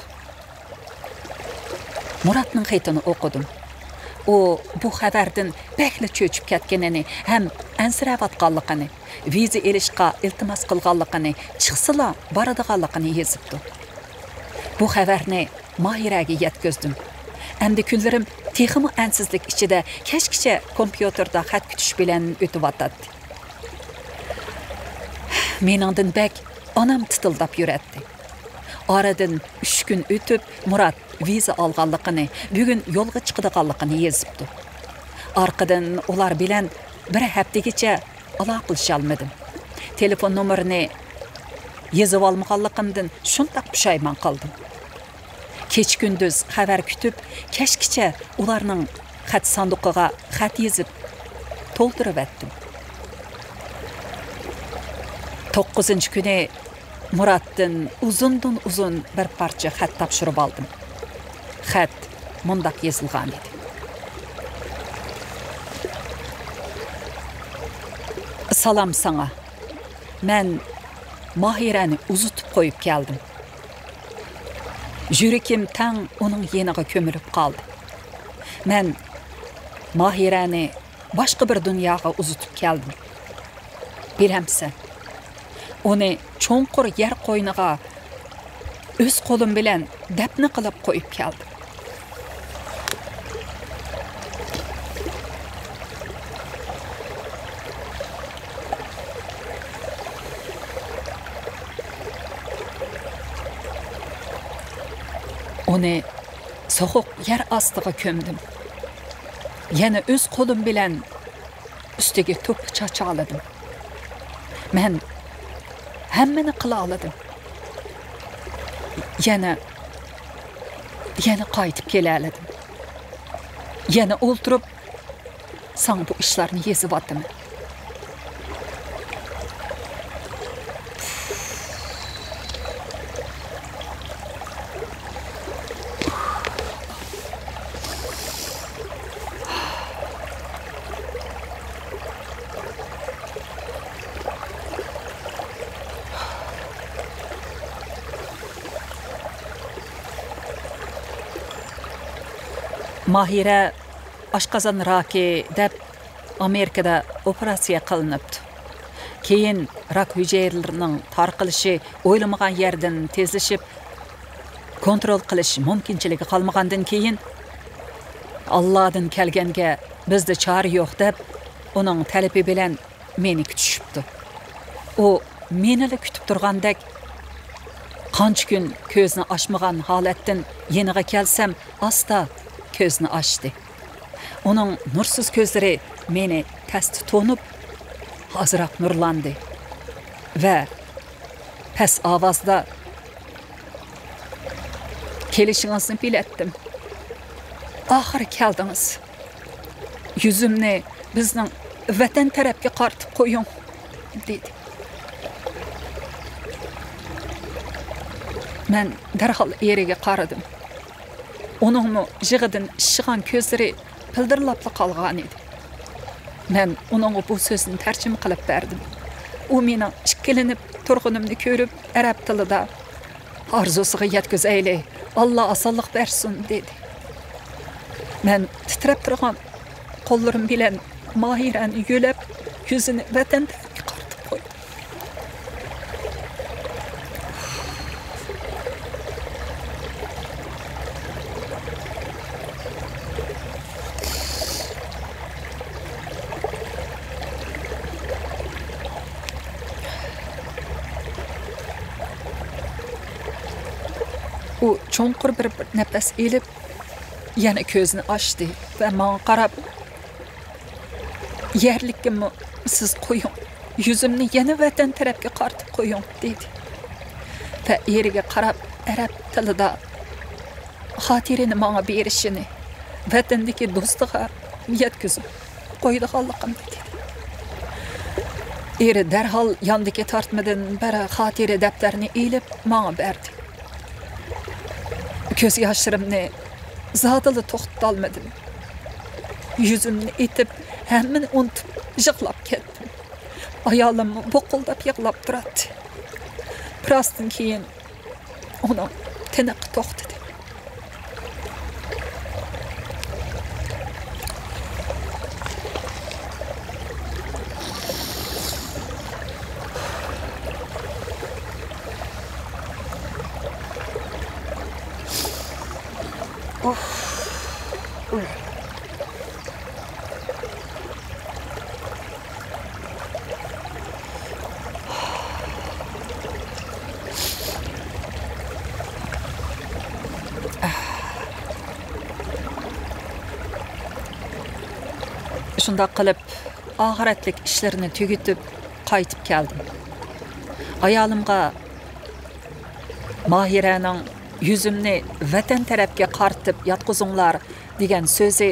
Muratning xatini o'qidim. O bu xabardan bakli cho'chib ketganini, ham ansirayotganligini, viza elishga iltimos qilganligini, chiqsila boradiganligini yozibdi. Bu xabarni Mahiraga yetkazdim. Endi kunlarim texmi ansizlik ichida kashkicha kompyuterda xat kutish bilan o'tyotdi. Meningdan bak onam titildab yuradi. Aradan 3 kun o'tib Murat viza olganligini, bugun yo'lga chiqadiganligini yozibdi. Orqadan ular bilan bir haftagacha aloqa qilisha olmadim. Telefon nomerini yozib olmaganligimdan shundoq pushaymon qoldim. Kech kunduz xabar kutib, kashkicha ularning xat sanduqiga xat yozib to'ldirib etdim. 9-kuni Muratdan uzun bir parcha xat topshirib oldim. Xat mundaq yozilgan edi. Salam sana. Men Mahirani uzutib qo'yib keldim. Yurakim tang uning yeniga ko'milib qoldi. Men Mahirani boshqa bir dunyoga uzutib keldim. Bilamsan, uni cho'nqur yer qo'yniga o'z qo'lim bilan dafn qilib qo'yib keldim. Uni so'q yer ostiga ko'mdim. Yana o'z qo'lim bilan ustiga to'p chachaladim. Men hammani qila oldim. Yana qaytib kela oldim. Yana o'ltirib san bu ishlarni yezib otdim. Mahira oshqozon raki deb Amerikada operatsiya qilinibdi. Keyin rak hujayralarining tarqalishi o'ylamagan yerdan tezlashib, kontrol qilish mumkinchiligi qolmagandan keyin Allohdan kelganga bizda chora yo'q deb uning talabi bilan meni kutishibdi. U meni kutib turgandek qancha kun ko'zni ochmagan holatdan yeniga kelsam, asta ko'zni ochdi. Uning nursiz ko'zlari meni tasdi to'nib, hozirroq nurlandi va past ovozda kelishingizni biletdim. Oxiri keldingiz. Yuzimni bizning vatan tarafga qartib qo'ying, dedi. Men darhol eriga qaradim. Onun jig'idan shigan ko'zlari pildirlab qolgan edi. Men uning bu so'zini tarjima qilib berdim. U meni ikkilinib turg'unimni ko'rib, arab tilida orzusiga yetkazayli, Alloh osonlik bersin, dedi. Men titrab turgan qo'llarim bilan Mahirani yo'lab, yuzini vatan tarafga qartib qo'ydim. U cho'nqur bir nafas elib, yana ko'zni ochdi va menga qarab, Yerlikimi siz qo'ying, yuzimni yana vatan tarafga qartib qo'ying dedi. Va eriga qarab arab tilida xotirani menga berishini, vatandagi do'stiga yetkazib qo'ydiganligimni dedi. Eri darhol yondagi tortmadan bari xotira daftarini elib menga berdi. Ko'z yoshlarimni zodila to'xtata olmadim. Yüzümni etib, hammani unutib, yig'lab ketdim. Ayolim boqildab yig'lab turadi. Birozdan keyin uning tiniqi to'xtadi. Şunda qilib, ahiretlik işlerini tügütüp qaytib keldim. Ayolimga Mahiraning yüzümni vatan tarafga qartib yotqizinglar degan so'zi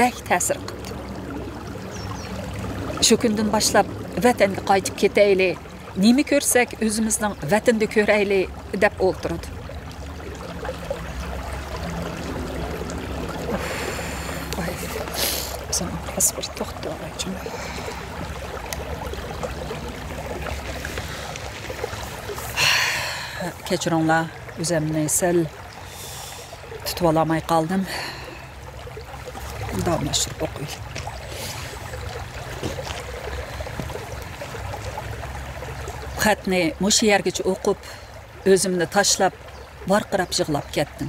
bak ta'sir qildi. Shu kundan boshlab vatanga qaytib ketayli, nima ko'rsak o'zimizning vatanda ko'rayli deb o'ltirdi. Asbir to'xta olachim. Kechiringlar, o'zimni sal tutib olamay qoldim. Davomlashtirib o'qiylik. Xatni mush yergacha o'qib, o'zimni tashlab, varqirab yig'lab ketdim.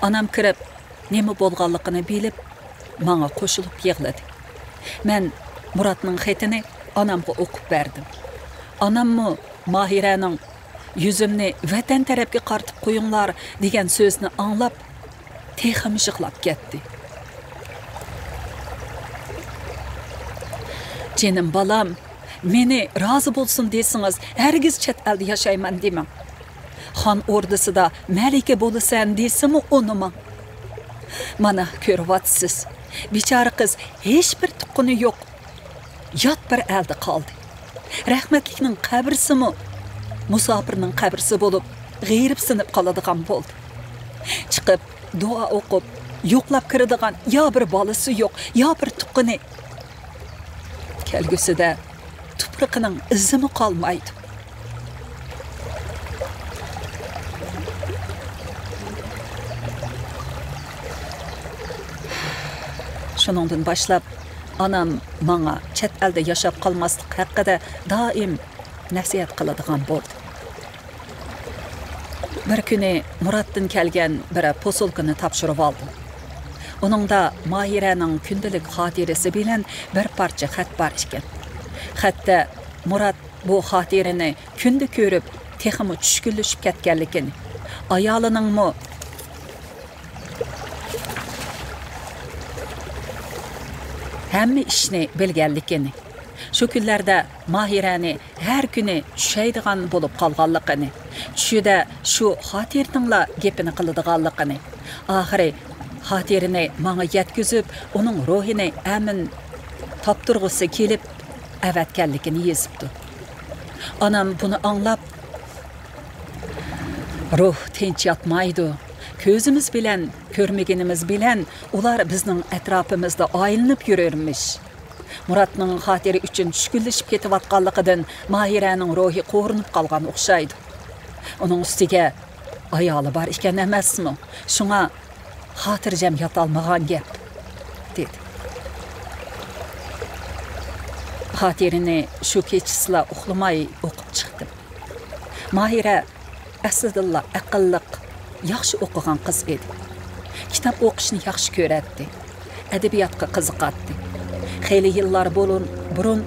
Onam kirib, nima bo'lganligini bilib, menga qo'shilib yig'ladi. Men Muratning xatini onamga o'qib berdim. Onammi Mahiraning yüzümni vatan tarafga qartib qo'yinglar degan so'zni anglab, texim yig'lab ketdi. Jenim balam, meni rozi bo'lsin desingiz, hargiz chet elda yashayman demang. Xon ordisida malika bo'lasan desimi unima. Mana ko'ryapsiz. Bichora qiz hech bir tuqquni yo'q. Yot bir elda qoldi. Rahmatlikning qabrisimi musofirning qabrisi bo'lib, g'ayrib sinib qoladigan bo'ldi. Chiqib, duo o'qib, yo'qlab kiradigan yo bir bolasi yo'q, yo bir tuqquni. Kelgusida tuproqining izimi qolmaydi. Shuningdan boshlab onam menga chet elda yashab qolmaslik haqida doim nasihat qiladigan bo'ldi. Bir kuni Muratdan kelgan bir posolkani topshirib oldim. Uningda Mahiraning kundalik xotirasi bilan bir parcha xat bor ekan. Xatda Murat bu xotirani kunda ko'rib, texmi tushkunlashib ketganligini, ayoliningmi hamma ishni bilganligini, shu kunlarda Mahirani har kuni tushaydigan bo'lib qolganligini, tushida shu xotirningla gapini qiladiganligini, oxiri xotirini menga yetkazib, uning ruhini amin toptirg'isi kelib avatganligini yezibdi. Onam buni anglab, ruh tinch yotmaydi. Ko'zimiz bilan ko'rmaganimiz bilan ular bizning atrofimizda aylanib yurarmish. Muratning xotiri uchun tushkunlashib ketayotganligidan Mahiraning ruhi qo'rinib qolgan o'xshaydi. Uning ustiga ayoli bor ekan emasmi? Shunga xotirjam yotolmagan gap, dedi. Xotirini shu kechasida uxlamay o'qib chiqdim. Mahira aslida aqlliq, yaxshi o'qigan qiz edi. Kitob o'qishni yaxshi ko'radi. Adabiyotga qiziqadi. Xeyli yillar burun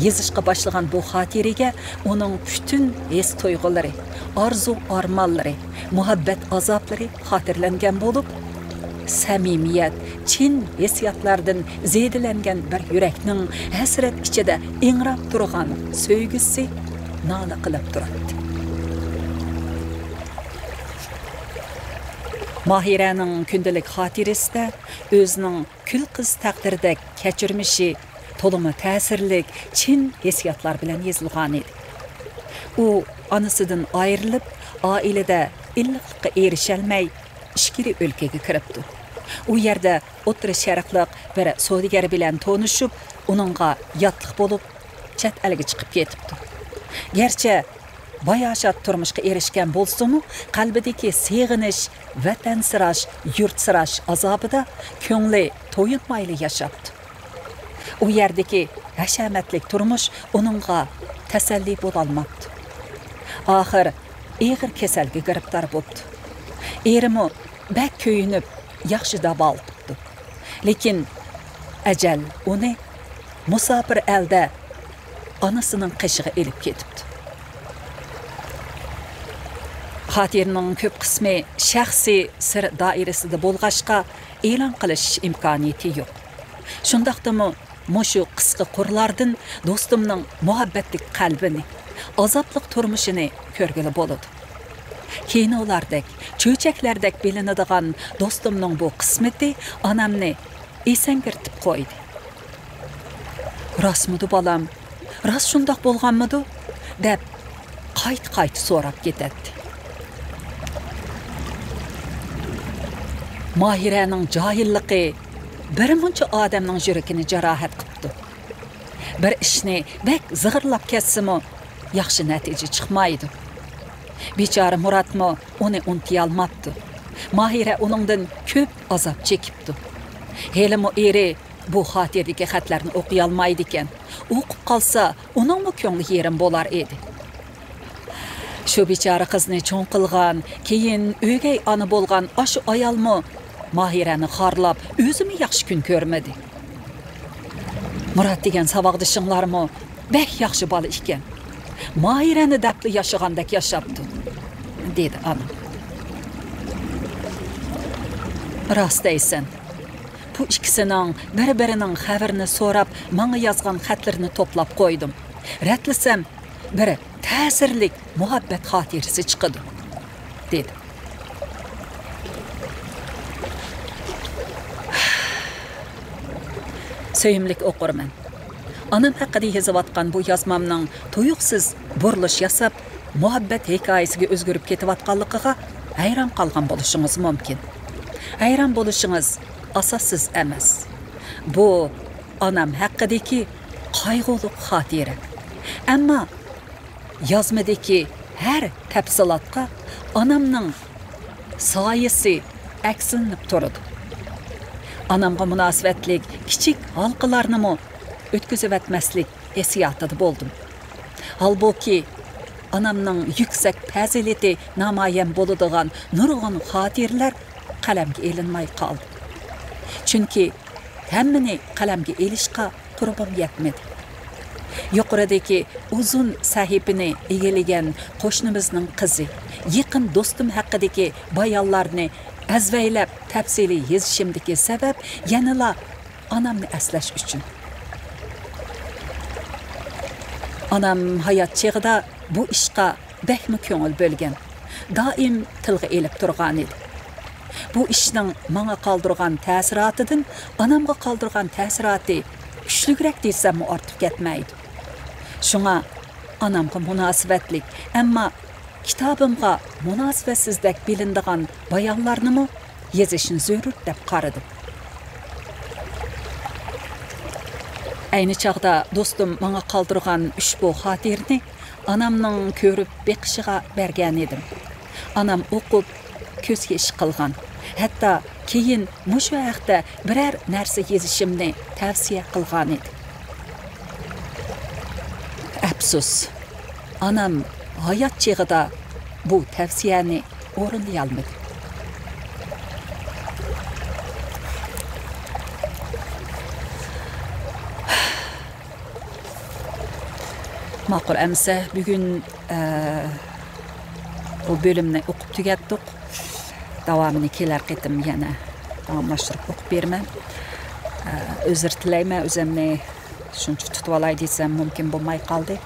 yezishga boshlagan bu xotiriga uning butun his tuyg'ulari, orzu armonlari, muhabbat azoblari xotirlangan bo'lib, samimiyat, chin hissiyatlardan zeydilengen bir yürekning hasrat ichida ingrab turgan söygüsü nala qilib turadi. Mahiraning kundalik xotirasida o'zining kul qiz taqdiridek kechirmishi to'limi ta'sirlik chin hissiyatlar bilan yozilgan edi. U onasidan ayrilib, oilada illiqlikka erisholmay ishkiri o'lkaga kiribdi. U yerda o'tiri sharqliq bir savdogar bilan tanishib, uningga yotliq bo'lib, chet elga chiqib ketibdi. Gerçi bayashat turmushga erishgan bo'lsa-mu, qalbidagi seg'inish, vatansirash, yurtsirash azobida ko'ngli to'yinmayli yashapti. U yerdagi hashamatlik turmush uningga tasalli bo'la olmabdi. Oxir ig'ir kasalga giribdor bo'ldi. Erimi bak ko'yinib, yaxshi daval tutdi. Lekin ajal uni musofir elda onasining qishig'i elib ketibdi. Xotiraning ko'p qismi shaxsiy sir doirasida bo'lg'ashqa e'lon qilish imkoniyati yo'q. Shundaqdimi mushu qisqa qurlardan do'stimning muhabbatlik qalbini, azoblik turmushini ko'rgili bo'ladi. Kinolardek, cho'chaklardek bilinadigan do'stimning bu qismati onamni esankiritib qo'ydi. Rostmidi bolam? Rost shundoq bo'lganmidi? deb qayt so'rab ketadi. Mahiraning johilligi bir muncha odamning yuragini jarohat qildi. Bir ishni bak zig'irlab ketsimi, yaxshi natija chiqmaydi. Bechora Muratmo uni unutiy olmabdi. Mahira uningdan ko'p azob chekibdi. Helimi eri bu xotirdagi xatlarni o'qiy olmaydi ekan. O'qib qolsa, uning ko'ngli yerim bo'lar edi. Shu bechora qizni cho'ng qilgan, keyin o'gay ona bo'lgan oshu ayolmi Mahirani xorlab, o'zimi yaxshi kun ko'rmadi. Murat degan savoqdishinglarmi bek yaxshi bola ekan. Mahirani dapli yashagandek yashapti, dedi ana. Rost deysan. Bu ikkisining bir-birining xabarini so'rab, menga yozgan xatlarini to'plab qo'ydim. Ratlasam, biri ta'sirli muhabbat xotirasi chiqadi, dedi. Söyümlik oqurman. Anam haqida yozayotgan bu yozmamning tuyuqsiz burilish yasab, muhabbat hikoyasiga o'zgarib ketayotganligiga hayron qolgan bo'lishingiz mumkin. Hayron bo'lishingiz asossiz emas. Bu anam haqidagi qayg'uli xotira. Ammo yozmadagi har tafsilotga onamning soyasi aksinib turadi. Anamga munosabatlik kichik halqalarni o'tkazib etmaslik hissiyotida bo'ldim. Halbuki anamning yuksak fazilati namoyon bo'ladigan nurg'un xotirlar qalamga elinmay qoldi. Chunki hammani qalamga elishga qurbim yetmadi. Yuqoridagi uzun sahifani egallagan qo'shnimizning qizi, yaqin do'stim haqidagi bayonlarni azvaylab tafsiliy yozishimdagi sabab yanala onamni aslash uchun. Onam hayot chig'ida bu ishga bakmi ko'ngil bo'lgan, doim tilga elib turgan edi. Bu ishning menga qoldirgan ta'siratidan onamga qoldirgan ta'sirati kuchliroq desam ortib ketmaydi. Shunga onamga munosabatlik, ammo kitobimga munosabatsizlik bilindigan bayonlarni yozishni zarur deb qaradim. Ayni chog'da do'stim menga qoldirgan ushbu xotirni onamning ko'rib beqishiga bergan edim. Onam o'qib ko'zga ish qilgan. Hatto keyin mushu haqda biror narsa yozishimni tavsiya qilgan edi. Afsus, onam hayot chig'ida bu tavsiyani o'rinlay olmadi. Ma'qul amsa, bugun bu bölümni o'qib tugatdik. Davomini kelar qitim yana davamlashtirib o'qib beraman. Özür tileyman, o'zimni shuncha tutib olay desam mumkin bo'lmay qoldi.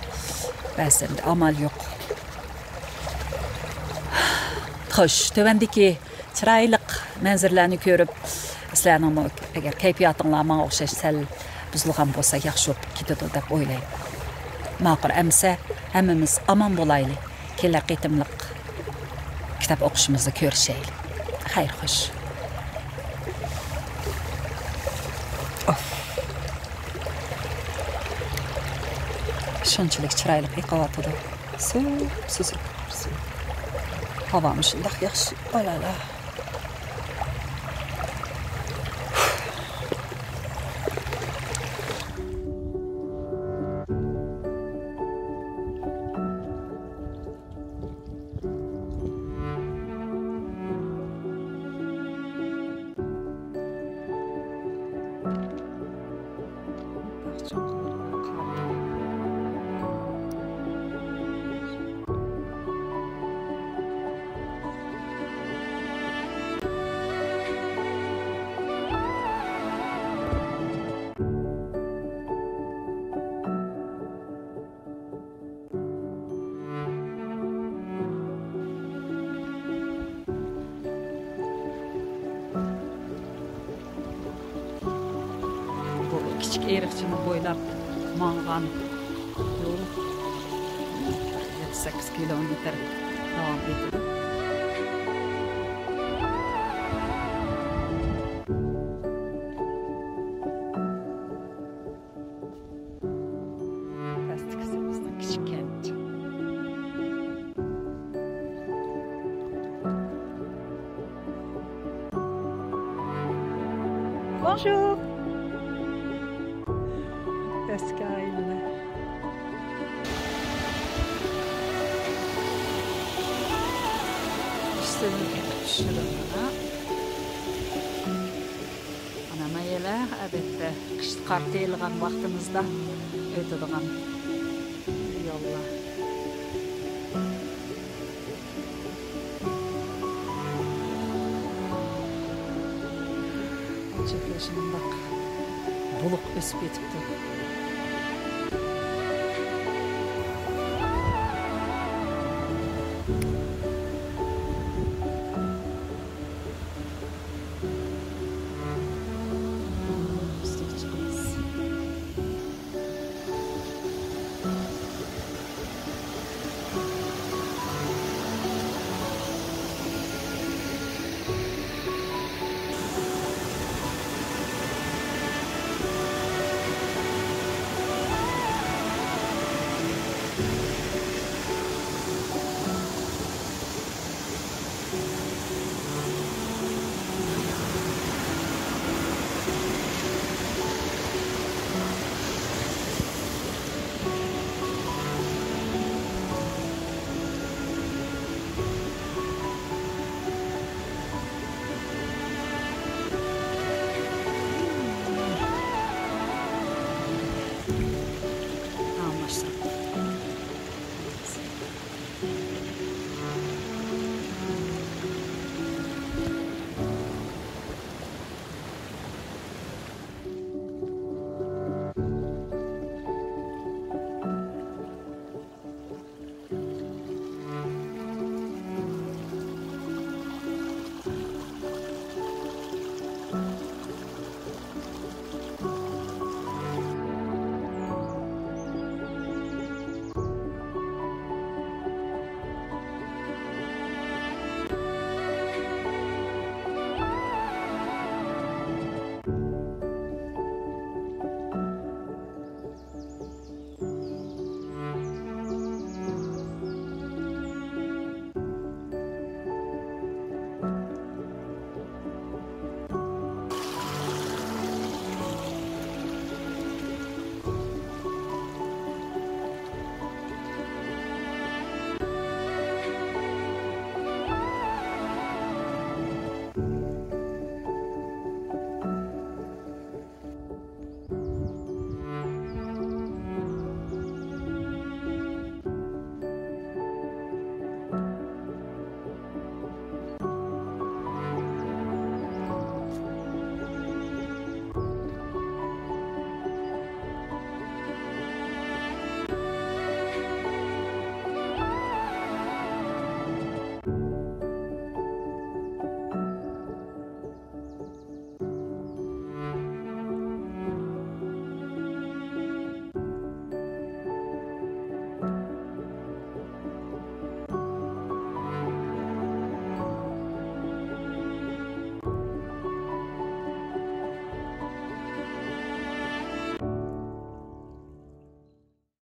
Ba'zan amal yo'q. Xo'sh, tövandagi chiroyli manzarlarni ko'rib, sizlarning agar kayfiyatinglar menga o'xshash sal buzilgan bo'lsa yaxshi bo'lib ketadi deb o'ylayman. Ma'qul amsa hammamiz omon bo'laylik. Kelar qitimliq kitob o'qishimizni ko'rishaylik. Xayr, xo'sh. Shunchalik chiroyli yiqyapti. Suzib. Havam shundoq yaxshi. Olala. Kichik eriqchini bo'ylab mang'an yo'l 7-8 kilometr davom etadi. Pastisi bizning kichik kent. Bonjour. Skyline. Şurada. Ana mayeler adette kış qar teyilgan vaqtimizda o'tadigan yo'llar. Çekilişinin bak. Buluq ösüp etipti.